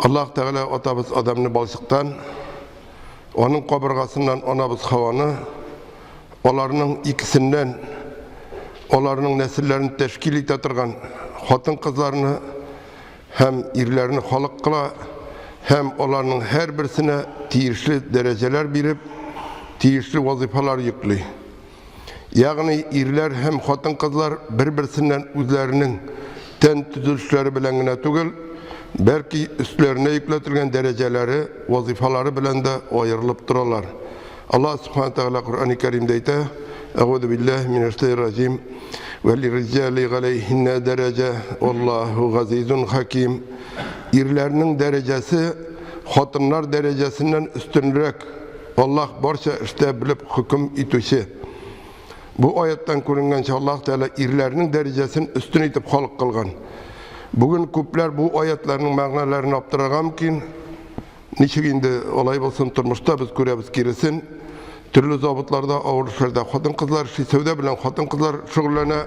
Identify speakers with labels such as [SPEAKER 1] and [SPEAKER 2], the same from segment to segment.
[SPEAKER 1] Allah Teala atabız adamını balışıktan, onun kaburgasından anabız havanı, onlarının ikisinden, onlarının nesillerini teşkil ettirgen hatın kızlarını hem irlerini halık kıla, hem onlarının her birisine tiyişli dereceler birip, tiyişli vazifalar yüklü. Yani irler hem hatın kızlar birbirisinden üzerinin ten tüzülüşleri bilengine tügül, belki üstlerine yükletilgen dereceleri, vazifaları bilen de ayrılıp dururlar. Allah subhanahu teala Kur'an-ı Kerim'de deyte, Euzu billahi mineşşeytanirracim ve lirricali aleyhinne derece vallahu azizun hakim. İrlerinin derecesi hatınlar derecesinden üstünlük. Allah barça işte bilip hüküm etüşü. Bu ayetten görüngençe Allah Teala irlerinin derecesini üstün etip halk kılgan. Bugün köpler bu ayetlerin mağnalarını aptıragam ki, niçin olay olsun turmuşta biz göremiz kirisin. Türlü zabıtlarda, avuruşlarda, hatın kızlar, sevde bilen hatın kızlar şuğullarına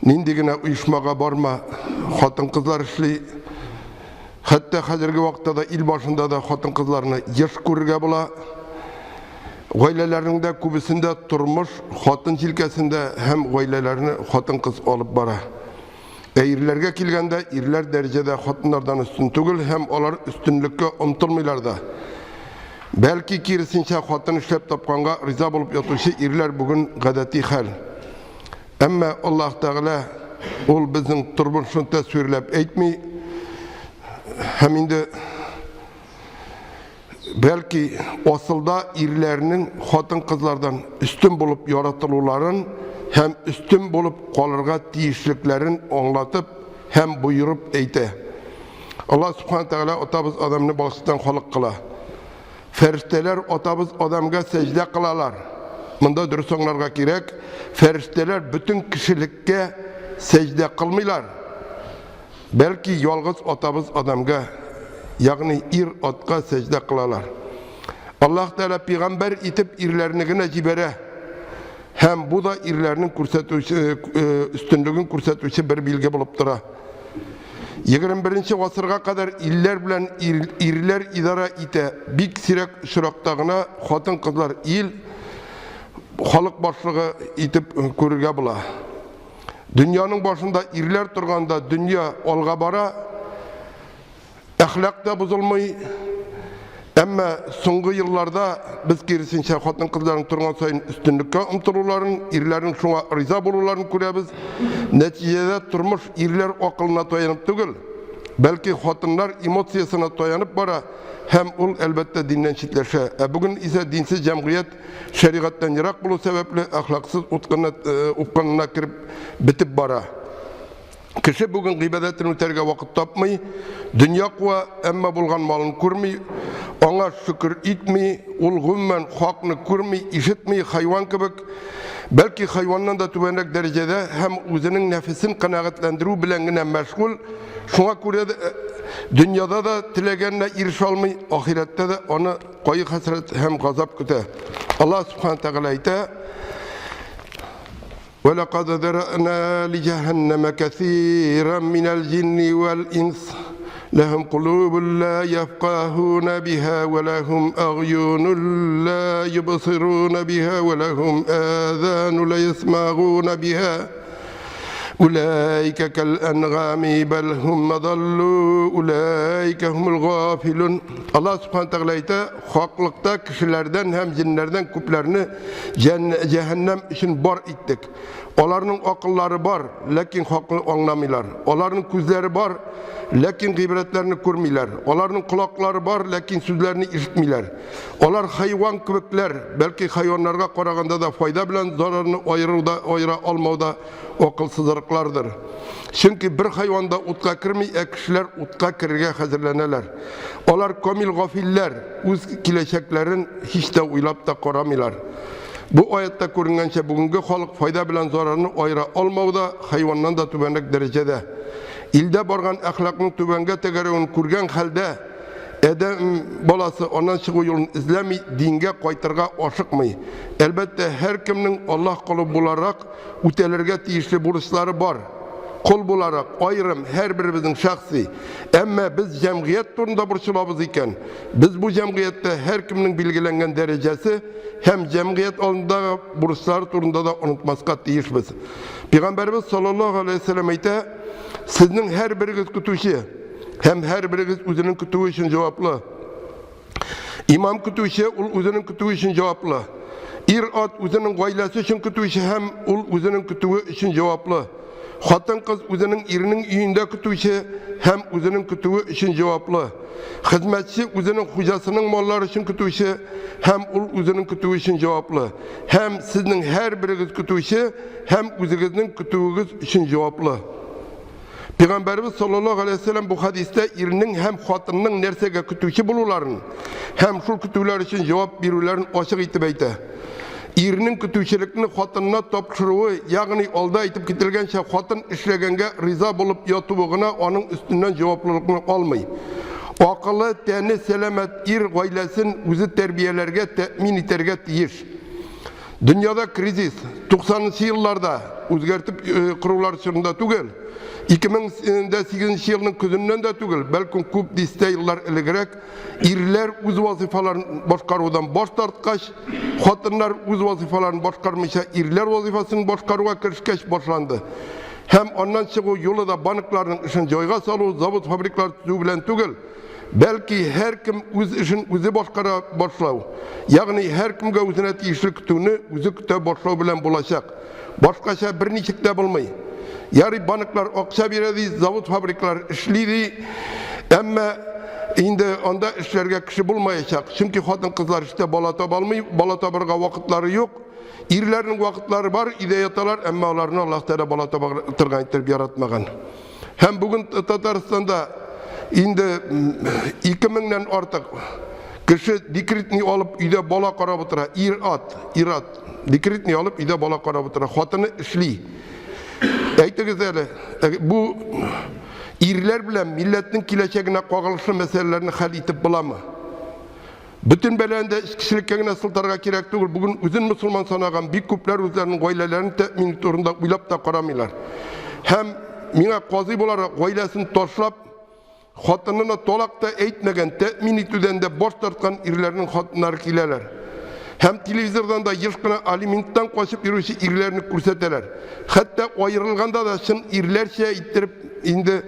[SPEAKER 1] nindigine uyuşmağa barma, hatın kızlar işli. Hatta hazırki vakitte da il başında da hatın kızlarını yaş görürge bula. Gaylelerinde kubisinde turmuş, hatın çilkesinde hem gaylelerini hatın kız alıp bara. Eğrilerge kilgende irler derecede hatınlardan üstün tügül, hem onlar üstünlükке umtulmuylar da. Belki kirisinçe hatın işlep tapkanga riza bulup yatışı irler bugün gadati hal. Ama Allah Teala ol bizim turmuşunu tasvirlep etmi. Hem indi belki asılda irlerinin hatın kızlardan üstün bulup yaratılıların hem üstün bulup kalırga tiyişliklerin anlatıp hem buyurup eyte. Allah subhanahu teala otabız adamını bağıştıktan halık kıla. Ferişteler otabız adamga secde kılalar. Bunda dürüst onlarga gerek. Ferişteler bütün kişilikke secde kılmıylar. Belki yalğız otabız adamga, yani ir otka secde kılalar. Allah Teala peygamber itip irlerine cibere. Hem bu da irlerinin üstünlüğün kursetüçü bir bilgi bulup dura. 21. asırga kadar iller bilen irler idara ite bik sirek şıraktağına hatın kızlar il halık başlığı itip körüge bula. Dünyanın başında irler turganda dünya olga bara, ahlak da bozulmayı. Ama soңғы yıllarda biz kirisinçe hatın kızların turgan sayın üstünlükке umtuluların, irlerin şuna riza bulularını görüyoruz. Neticede turmuş irler akılına toyanıp tügül. Belki hatınlar emotsiyasına toyanıp bara, hem ol elbette dinden çitleşe. Bugün ise dinsiz cemiyet şeriattan yirak bulu sebeple ahlaksız utkanına kirip bitip bara. Kişi bugün gıybedetini öterge vakit tapmay, dünya kuva emma bulgan malını kurmay, ona şükür etmey, ulğummen hakını kurmay, işitmey hayvan kibik. Belki hayvandan da tübenek derecede hem özünün nefesini kanaatlendiru bilengine meşgul. Şuna göre dünyada da tilegenine iriş almay, ahirette de onu koyu hasret hem gazap küte. Allah subhanahu teala ite, وَلَقَدْ ذَرَأْنَا لِجَهَنَّمَ كَثِيرًا مِنَ الْجِنِّ وَالْإِنسِ لَهُمْ قُلُوبٌ لَا يَفْقَهُونَ بِهَا وَلَهُمْ أَعْيُنٌ لَا يُبْصِرُونَ بِهَا وَلَهُمْ آذَانٌ لَا يَسْمَعُونَ بِهَا أُولَٰئِكَ كَالْأَنْعَامِ بَلْ هُمْ أَضَلُّ أُولَٰئِكَ هُمُ الْغَافِلُونَ. Allah subhanahu teala haklıkta kişilerden hem cinlerden küplerini cehennem için bar ettik. Onların akılları var, lakin haklı anlamıyorlar. Onların gözleri var, lakin gıybetlerini görmüyorlar. Onların kulakları var, lakin sözlerini işitmiyorlar. Onlar hayvan kübükler, belki hayvanlara karaganda da fayda bilen zararını ayıra almada akılsızlıklardır. Çünkü bir hayvanda utka kirmey, kişiler utka kirge hazırlanırlar. Onlar komil gafiller, öz kileşeklerin hiç de uylap da koramıyorlar. Bu ayette görüngençe bugünkü halk fayda bilen zararını ayıra almada hayvandan da tübenek derecede. İlde bargan ahlakın tübenge tegereğini kurgen halde edem balası ondan çıkı yolunu izlemi dinge kaytırga aşıkmay. Elbette her kiminin Allah kulu bularak ütelerge tiyişli burçları var. kul bularak ayrım her birimizin şahsi. Ama biz cemiyet turunda burçulabız iken, biz bu cemiyette her kiminin bilgilengen derecesi hem cemiyet alında burçlar turunda da unutmaska deyişmiz. Peygamberimiz sallallahu aleyhi ve sellem ayta, sizin her biriniz kütüşü, hem her biriniz özünün kütüğü için cevaplı. İmam kütüşü özünün kütüğü için cevaplı. İr-at özünün gaylası için kütüşü hem özünün kütüğü için cevaplı. Xatan kız özünün irinin üyünde kütüşü hem özünün kütüğü için cevaplı. Hizmetçi özünün hocasının malları için kütüşü hem özünün kütüğü için cevaplı. Hem sizin her biriniz kütüşü hem özünüzün kütüğünüz için cevaplı. Peygamberimiz sallallahu aleyhi ve sellem bu hadiste irinin hem xatının nersege kütüşü bulurların hem şu kütüğler için cevap verirlerin açık itib ayta. İrinin kütüşçülükünü xatınına topşuruğu, yani olda aytıp gitilgençe xatın işlegenge riza bulup yatıbığına onun üstünden cevaplılıkını almayı. Akıllı, teni, selamet, ir gaylesin özü terbiyelerge temin iterge deyir. Dünyada krizis 90'lı yıllarda özgertip kurullar çırında tügel. 2008 yılının küzünden de tügel. Belki köp diste yıllar ilgirek irler öz vazifalarını başkarudan baş tartkaş, xatınlar öz vazifalarını başkarmışa irler vazifasını başkaruğa kirişkeş başlandı. Hem ondan çıkı yolu da banıkların işin joyga salı, zavut fabriklar tüzü bilen tügel. Belki her kim öz işin özü başkara başlav. Yani her kimge özüne tiyişli kütüğünü özü kütüğü başlav bilen bulaşak. Başkaşa bir niçikte bulmayı. Yarı banıklar okşa biredi, zavut fabriklar işliydi. Ama indi onda işlerge kişi bulmayacak. Çünkü kadın kızlar işte balata balmayı, balata barga vakitleri yok. İrlerin vakitleri var, ideyatalar ama onlarını Allah Teala balata tırgan ettirip yaratmagan. Hem bugün Tataristan'da indi 2000'den artık kişi dikritini alıp ide bala karabutıra, irat, dikritini alıp ide bala karabutıra, xatını işli. Aytınız öyle, bu irler bilen milletin kileçegine koğuluşlu meselelerini hal itip bulamı. Bütün belende kişiliklerine sıltarga kirek değil. Bugün uzun Müslüman sanagan bir küpler üzerinin gaylelerini temin turunda uylap da koramıyorlar. Hem mine qazi bolarak gaylesini toşlap, xatınına tolakta eğitmegen temin itüden de boş tartkan irlerinin xatınları kileler. Hem televizordan da yırşkına alimentten koşup yürüyüşü irlerini kurseteler. Hatta ayrılganda da şın irler şey ittirip indi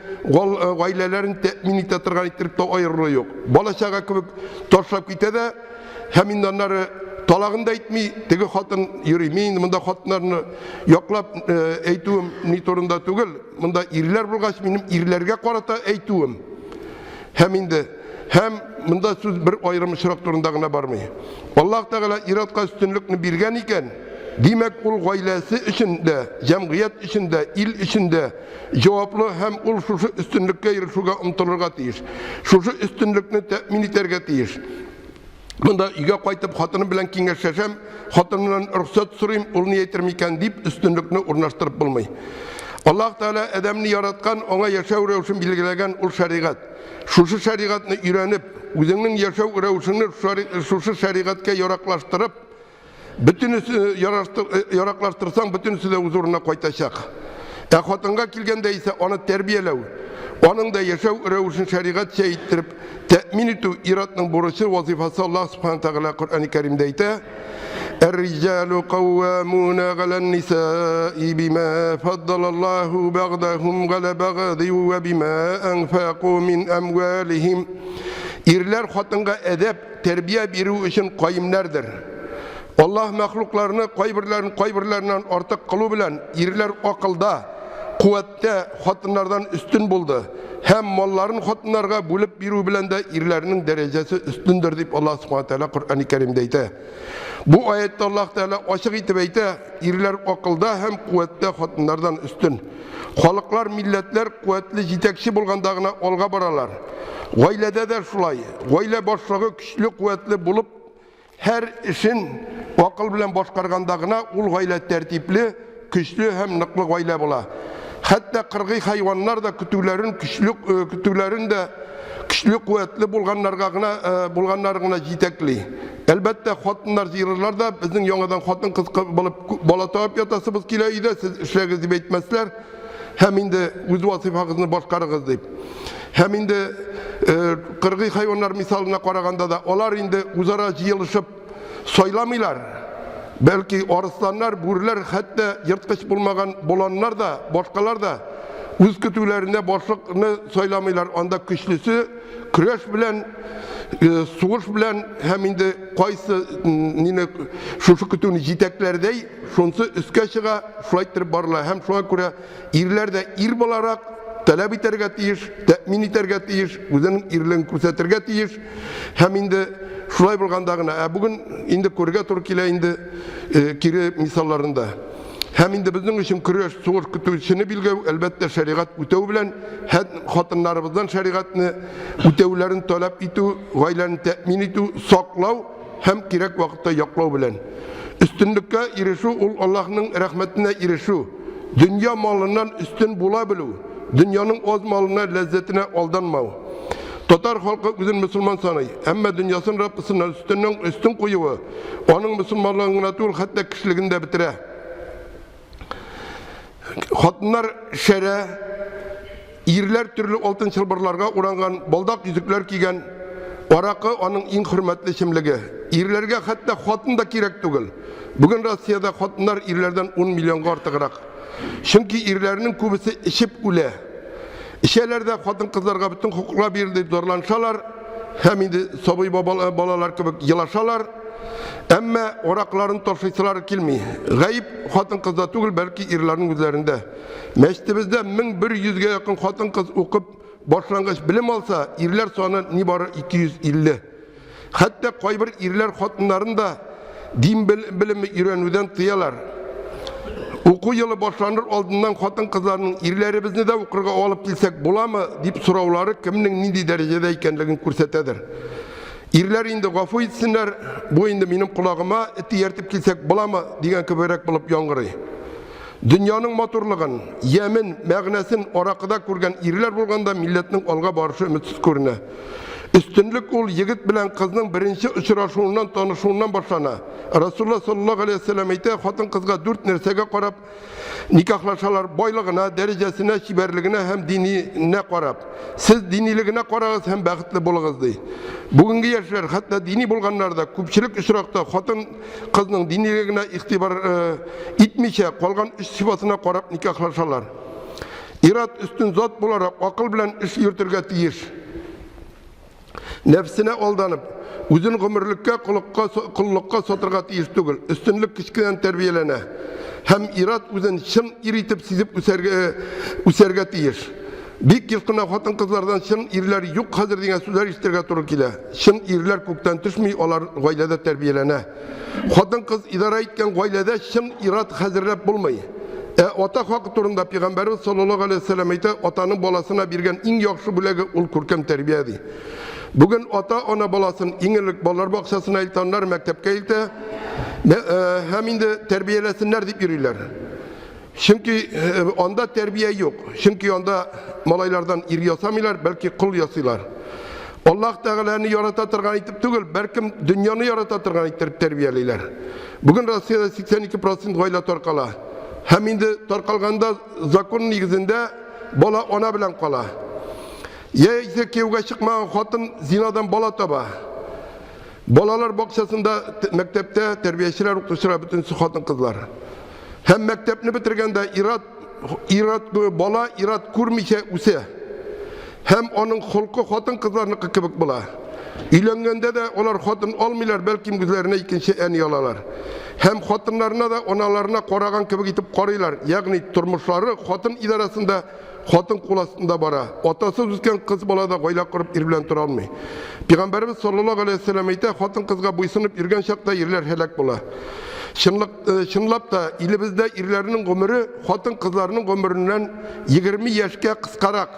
[SPEAKER 1] gaylelerin temin itetirgan ittirip de ayrılığı yok. Balaşaga kibik toşlap gite de hem indanları talağında etmeyi tegi xatın yürümeyin. Mında xatınlarını yoklap eytuğum nitorunda tügül. Mında irler bulgaç benim irlerge qarata eytuğum. Hem indi hem bunda söz bir ayrım şırak turundağına barmayı. Allah Teala iratka üstünlükünü bilgen iken, demek ul gaylesi içinde, cemiyet içinde, il içinde cevaplı hem ul şu üstünlükke erişuga umtulurga tiyir. Şu üstünlükünü temin iterge tiyir. Bunda üge qaytıp xatını bilen kengeşleşem, xatından ruhsat süreyim, ul niyetirmeyken deyip üstünlükünü urnaştırıp bulmayı. Allah Teala adamını yaratkan, ona yaşav revşin bilgilegen ul şarigat. Şu şarigatını öğrenip, özünün yaşav revşini şu şarigatke yaraklaştırıp, bütünüsü yaraklaştırsan bütünüsü de huzuruna koytaşak. Xatınga kilgende ise onu terbiyelev, onun da yaşav revşin şarigat şey ittirip, temin etu iratının burası vazifası Allah subhanahu teala Kur'an-ı Kerim'de ite. الرجال قوامون على النساء بما فضل الله بعضهم على بعض وبما أنفقوا من أموالهم. İrler xatınga edep, terbiye biri için kayımlardır. Allah mahluklarını kaybirlerinden ortak kılı bilen irler akılda, kuvvette xatınlardan üstün buldu. Hem malların xatınlarga bölüp biri bilen de irlerinin derecesi üstündür deyip Allah subhanahu teala Kur'an-ı Kerim'de ite. Bu ayette Allah Teala açık itib ayta, irler akılda hem kuvvetli xatınlardan üstün. Xalıklar, milletler kuvvetli jitekçi bulgandağına olga baralar. Gaylede de şulay. Gayle başlığı güçlü kuvvetli bulup her işin akıl bilen başkargandağına ul gayle tertipli, güçlü hem nıklı gayle bula. Hatta kırgı hayvanlar da kütülerin de güçlü kuvvetli bulganlarına jitekli. Elbette xatınlar ziyirler da bizim yonadan xatın kız bolup bala tağıp yatasımız kileydi, siz işlerinizi bitmezler. hem indi öz vazifagızny başkarıgız deyip. Hem indi kırgı hayvanlar misalına qaraganda da olar indi uzara jıyılışıp soylamylar. Belki arıslanlar, buriler, hatta yırtqıç bulmagan bolanlar da, başkalar da öz kütülerinde boşlukny soylamylar. Onda güçlüsü küreş bilen, suğuş bilen hem indi qaysı nini şuşu kütüni jiteklerdey şonsu üske çıga şulaytırıp barla. Hem şuna göre irler de ir bolarak talep iterge tiyiş, temin iterge tiyiş, özünün irliğini көрсөтөргө tiyiş. Hem indi şulay bolgandagına, bugün indi körge tur kile indi kiri misallarında. Hem indi bizning üçün küreş, suğuş kütüsünü bilge elbette şeriat ütew bilen hatınlarımızdan şeriatını ütewlerini talep itu, gaylerini temin itu, saklaw hem kirek vakitte yaklaw bilen. Üstünlükке irişu ol Allah'ın rahmetine irişu. Dünya malından üstün bula bilu. Dünyanın oz malına lezzetine aldanmav. Tatar halkı bizim Müslüman sanay. Ama dünyasının Rabbisinden üstün koyuvu. Onun Müslümanlığına tuğul hatta kişiliğini de bitire. Hatınlar şere, irler türlü altın çılbırlarga uğrangan, baldak yüzükler kiygen, orakı onun en hürmetli şimligi. İrlerge hatta hatın da kirek tugul. Bugün Rossiyada hatınlar irlerden 10 milyonga artıqırak. Çünkü irlerinin kubisi işip üle. İşelerde hatın kızlarga bütün hukukla birdi zorlanşalar. Hem indi sobuy balalar gibi yılaşalar. Ama orakların torşıysalar kilmi. Gayip hatın kızda tugul belki irlerin üzerinde. Meştibizde 1100'ge yakın hatın kız okup başlangıç bilim alsa irler sonu nibarı 250. Hatta koy bir irler hatınların da din bilimi öğrenmeden tıyalar. Oku yılı başlanır aldığından hatın kızlarının irlerimizni de okurga alıp kilsek bola mı deyip soravları kiminin nidi derecede ekenligini көрсөтөдür. İrler indi gafı etsinler, bu indi benim kulağıma eti yertip kilsek bola mı degan köberek bulup yangırı. Dünyanın motorluğun, yemin, məğnesin orakıda kurgan irler bulganda milletinin olga barışı ümitsiz körüne. Üstünlük ol yigit bilen kızның birinci uçuraşuundan tanışuundan başlana. Resulullah sallallahu aleyhi ve sellem aytı, hatın kızga 4 nersege qarap nikahlaşalar, boylığına, derecesine, şiberligine hem dinine qarap. Siz diniligine qarağız hem bəxtli bolğız dey. Bugünkü yaşlar hatta dini bolganlarda köpçülük uçuraqta hatın kızның diniligine ihtibar itmişe qalgan üç sifatına qarap nikahlaşalar. İrat üstün zat bolarak akıl bilen iş yürütürge tiyiş. Nefsine aldanıp, uzun gümürlükке, kullukka soturga tiyiş tugul. Üstünlük kişkiden terbiyelene. Hem irat uzun şın iritip sizip üserge tiyiş. Bir yılkına hatın kızlardan şın irler yok hazır diyen sözler iştirge turur kile. Şın irler kökten düşmey, olar gaylede terbiyelene. Hatın kız idara etken gaylede şın irat hazırlap bulmayı. Ota hakkı turunda Peygamberimiz sallallahu aleyhi ve sellem aytı, otanın bolasına birgen en yaxşı bulegi ul kurkem terbiyedi. Bugün ota ona bolasın İngillik bolar bakşasına iltanlar mektepke ilti, hem indi terbiyelesinler deyip yürüyorlar. Çünkü onda terbiye yok. Çünkü onda malaylardan iri yasamıyorlar, belki kul yasıyorlar. Allah Teala'nı yaratatırgan itip tügül, belki dünyanı yaratatırgan itip terbiyeliler. Bugün Rossiyada 82% gayla torkala. Hem indi torkalganda zakon negizinde bola ona bilen kala. Ya ise kevga çıkmayan hatın zinadan bola taba. Bolalar bakşasında mektepte terbiyeciler okutuşlar bütün hatın kızlar. Hem mektepni bitirgende bola irat kurmişe üse. Hem onun hulku hatın kızlarını kıkıbık bola. İlengende de onlar hatın olmuyorlar, belki güzlerine ikinci en yalalar. Hem hatınlarına da onalarına koragan kibik itip koruylar. Yani turmuşları hatın idarasında, hatın kulasında bara. Otasız üsken kız bola da goyla kurup irbilen turalmay. Peygamberimiz sallallahu aleyhi ve sellem aytı, hatın kızga buysunup irgen şakta irler helak bola. Şınlap da ilimizde irlerinin gömürü hatın kızlarının gömüründen 20 yaşka kıskarak.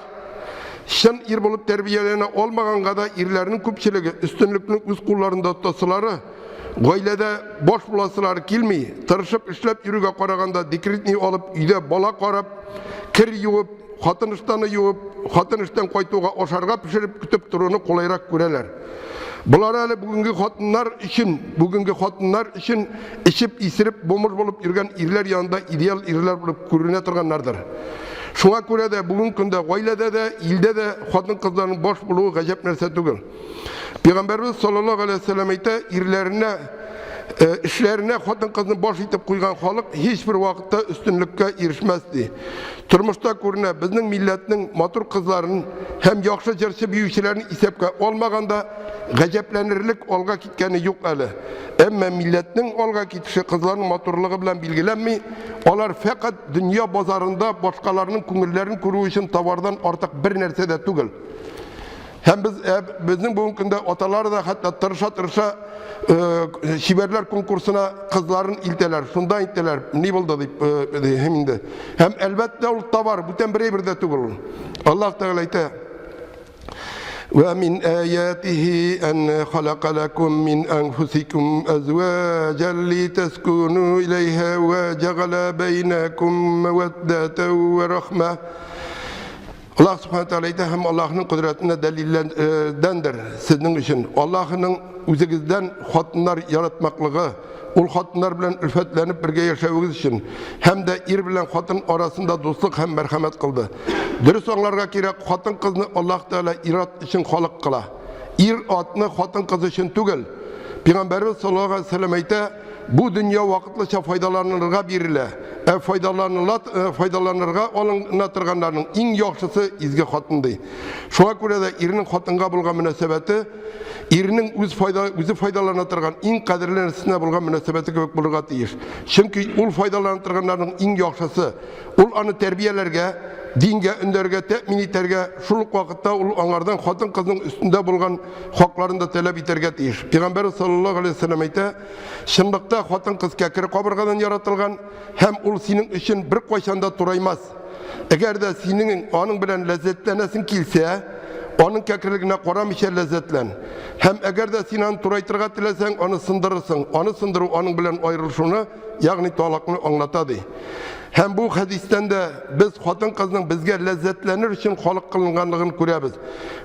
[SPEAKER 1] Şın ir bulup terbiyelene olmagan kada irlerinin köpçülüğü üstünlükünün üst kullarında tutasıları gaylede boş bulasıları kilmeyi, tırışıp işlep yürüge qaraganda dikritini alıp üyde bala qarap, kir yuup, hatın iştanı yuup, hatın işten koytuğa oşarga pişirip kütüp turunu kolayrak göreler. Bular hali bugünkü hatınlar için işip isirip bomur bulup yürgen irler yanında ideal irler bulup görüne turganlardır. Şuna göre de bugün günde gailede de, ilde de kadın kızların boş buluğu gacep nerse tugul. Peygamberimiz sallallahu aleyhi ve sellem ayta irlerine işlerine kadın kızını boş itip koygan halk hiçbir vakitte üstünlükке erişmezdi. Turmuşta görüne bizning milletinin motor kızlarının hem yaxşı jerçi büyükçilerin isepke olmaganda gajeplenirlik olga kitkeni yok eli. Emme milletinin olga kitişi kızların motorluğu bilen bilgilenmi, olar fakat dünya bozarında başkalarının kungirlerini kuru için tavardan artık bir nerse de tugul. Hem bizim bugün günde otalar da hatta tırışa şiberler konkursuna kızların ilteler, şundan ilteler, ne buldu deyip heminde. Hem elbette olutta var, bütün bir de tugul. Allah Teala ite. وَمِنْ آيَاتِهِ أَنْ خَلَقَ لَكُمْ مِنْ أَنْفُسِكُمْ أَزْوَاجًا لِتَسْكُنُوا إِلَيْهَا وَجَعَلَ بَيْنَكُمْ مَوَدَّةً وَرَحْمَةً. Allah subhanahu teala hem Allah'ın kudretine delillendir sizin için. Allah'ın üzerinizden hatınlar yaratmaklığı, ol hatınlar bilen ülfetlenip birge yaşayınız için hem de ir bilen hatın arasında dostluk hem merhamet kıldı. Dürüst onlarga gerek hatın kızını Allah Teala irat için halık kıla. Ir atını hatın kızı için tügel. Peygamberimiz sallallahu aleyhi ve sellem ayta bu dünya vakitlice faydalanırga birile. Faydalanırga olunatırganlarının en yaxşısı izge hatındı. Şuna göre de irinin hatınga bulgan münasebeti, irinin özü faydalanatırgan en kadirlenisine bulgan münasebeti köpek bulurga deyir. Çünkü ol faydalanatırganlarının en yaxşısı, ol anı terbiyelerge, dinge, önderge, temin iterge, şuluk vakitte ol anlardan hatın kızın üstünde bulgan haklarını da talep iterge deyir. Peygamber sallallahu aleyhi ve sellem ayta, şındıkta hatın kız kekiri kaburgadan yaratılgan, hem ol senin için bir koşanda turaymaz. Eğer de senin onun bilen lezzetlenesin kilse, onun kekirliğine koramışa lezzetlen. Hem eğer de senin turaytırga tilesen onu sındırırsın. Onu sındırı onun bilen ayrılışını, yani talakını anlatadı. Hem bu hadisten de biz hatın kızının bizge lezzetlenir için halık kılınganlığını görüyoruz.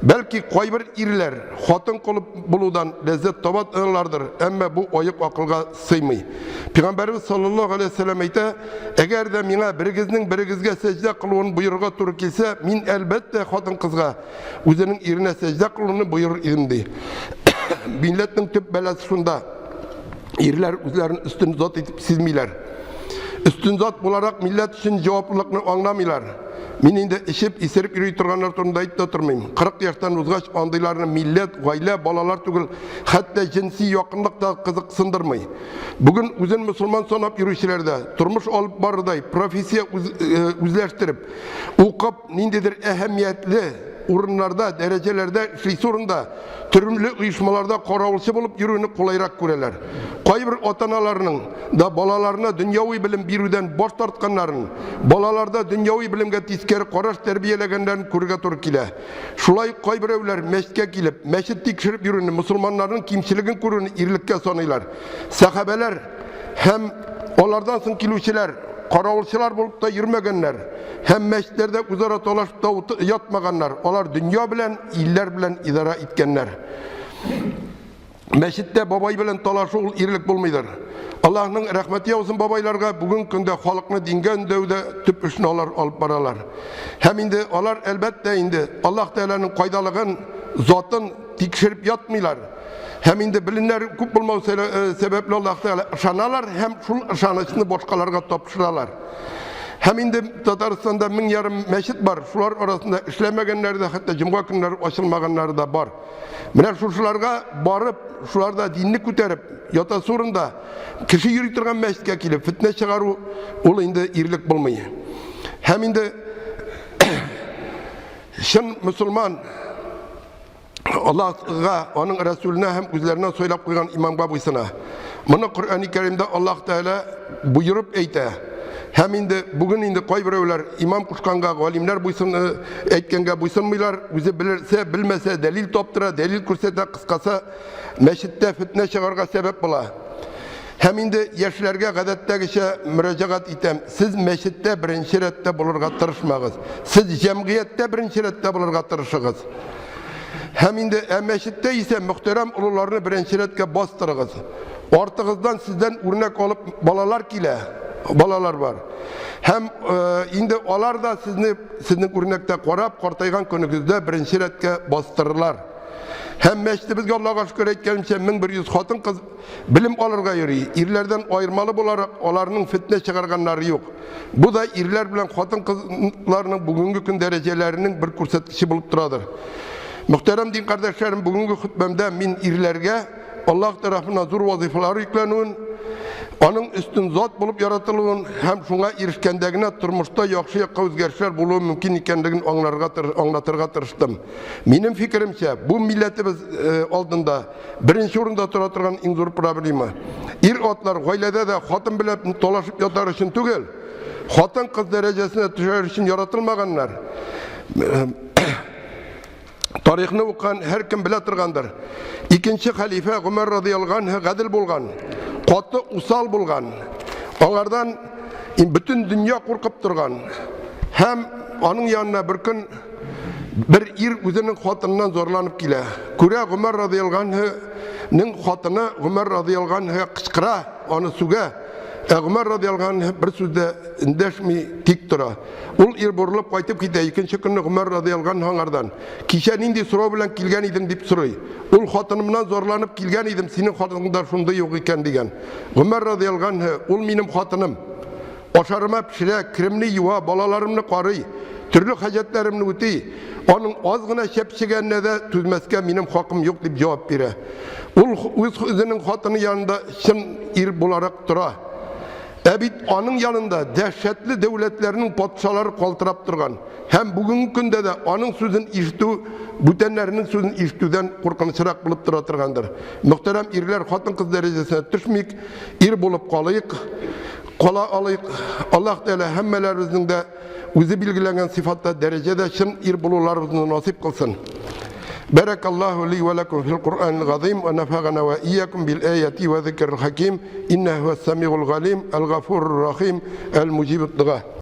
[SPEAKER 1] Belki koybir irler hatın kılıp buludan lezzet tabat ığınlardır. Ama bu oyuk akılga sığmay. Peygamberimiz sallallahu aleyhi ve sellem ayta, eğer de mine birigizge secde kılığını buyurga turu kilse, min elbette hatın kızga özünün irine secde kılığını buyurur irimdi. Milletin tüp belası şunda, irler özlerinin üstünü zat etip sizmeyler. Üstün zat bularak millet için cevaplılıkını anlamıyorlar. Minin de işip, isirip yürüyüp turganlar turunda ayıp turmayayım. 40 yaştan uzgaç andaylarını millet, gaile, balalar tügül, hatta cinsi yakınlık da kızık sındırmay. Bugün uzun Müslüman sonap yürüyüşlerde, turmuş olup barıday, profesiye üzleştirip, okup nindedir ehemmiyetli urunlarda, derecelerde, sorunda, türlü uyuşmalarda koravulçu bulup yürüyünü kolayrak göreler. Kaybir otanalarının da balalarına dünyavi bilim birüden boş tartkanların, balalarda dünyavi bilimge tiskeri koraş terbiyelegenlerin kurga turkile. Şulay kaybir evler meşke kilip, meşit tikşirip yürüyünü, Müslümanların kimçiligin kurunu irlikke sonuylar. Sahabeler hem onlardan son kiluşiler, karavulçular bulup da yürümegenler, hem meşitlerde uzara dolaşıp da yatmaganlar, onlar dünya bilen, iller bilen idara etkenler. Meşitte babay bilen talaşı ol irlik bulmaydır. Allah'ın rahmeti olsun babaylarga bugün günde halkını dingen dövde tüp üçünü alıp baralar. Hem indi onlar elbette indi Allah Teala'nın kaydalığın zatın tikşirip yatmıyorlar. Hem indi bilinler kup bulma sebeple Allah Teala ışanalar hem şul ışanışını başkalarga topşıralar. Hem indi Tataristan'da 1000 yarım meşit var. Şular arasında işlemegenler de hatta cuma günleri açılmaganlar da var. Mine şuşularga barıp, şularda dinini küterip, yata sorunda kişi yürütürgen meşitke kilip, fitne çıgaru olu indi irlik bulmayı. Hem indi şın Müslüman Allah'a, onun Resulüne hem üzerine söylep koygan İmam Babısına. Bunu Kur'an-ı Kerim'de Allah Teala buyurup eyte. Hem indi bugün indi koy birevler imam kuşkanga, alimler buysun etkenge buysunmuylar, bizi bilirse bilmese delil toptura, delil kursete kıskasa meşitte fitne çıkarga sebep bula. Hem indi yaşlarga gadettegiçe müracaat item. Siz meşitte birinci rette bulurga tırışmağız. Siz cemiyette birinci rette bulurga tırışığız. Hem indi meşitte ise muhterem ulularını birinci retke bastırığız. Ortağızdan sizden örnek olup balalar kile. Balalar var. Hem indi olar da sizin örnekte korap kortaygan könügüzde birinci retke bastırırlar. Hem meştibizge Allah'a şükür etkenimse 1100 hatın kız bilim alırga yürüyor. İrlerden ayırmalı bularak onlarının fitne çıkarganları yok. Bu da irler bilen hatın kızlarının bugünkü gün derecelerinin bir kursetkişi bulup duradır. Muhterem din kardeşlerim, bugünkü hutbemde min irlerge Allah tarafından zor vazifeleri yüklenün, onun üstün zat bulup yaratılığın hem şuna erişkendegine turmuşta yakşı özgerişler buluğu mümkün ikendigini anlatırga tırıştım. Benim fikrimse bu milletimiz aldığında birinci orunda turatırgan en zor problemi. İr otlar gaylede de hatın bile dolaşıp yatar için tügel, hatın kız derecesine düşer için yaratılmaganlar. Tarihini okuyan her kim bile turgandır. İkinci halife Ömer radıyallahu anh gadil bulgan, katı usal bulgan. Onlardan bütün dünya korkup durgan. Hem onun yanına bir gün bir ir üzerinin hatırından zorlanıp gile. Kure Ömer radıyallahu anh'ın hatını Ömer radıyallahu anh'a kışkıra, onu suga. Ömer radıyallahu anh bir sözde indeşmi tik tura. Ul ir borulup kaytıp gide. İkinci günü Ömer radıyallahu anh hangardan. Kişen indi soru bilen kilgen idim dip soruy. Ul hatınımdan zorlanıp kilgen idim. Senin hatınında şunda yok iken degen. Ömer radıyallahu anh ul minim hatınım. Oşarıma pişire, kirimli yuva, balalarımını qarıy. Türlü hacetlerimni ötey. Onun azgına şepçigenine de tüzmeske minim hakkım yok dip cevap bire. Ul özünün hatını yanında şim ir bularak tura. Ebit onun yanında dehşetli devletlerinin padişaları kaltırap durgan. Hem bugün günde de onun sözün iştü, bütenlerinin sözün iştüden korkunçarak bulup duratırgandır. Muhterem irler hatın kız derecesine düşmeyik, ir bulup kalayık, kola alayık. Allah Teala hemmelerimizin de özü bilgilenen sıfatta derecede şın ir bulularımızı nasip kılsın. Barakallahu li ve lekum fil Kur'anil azim ve nefagana ve iyyakum bil ayati ve zikril hakim innehu es-semi'ul alim el-gafurur rahim el-mucibud du'a.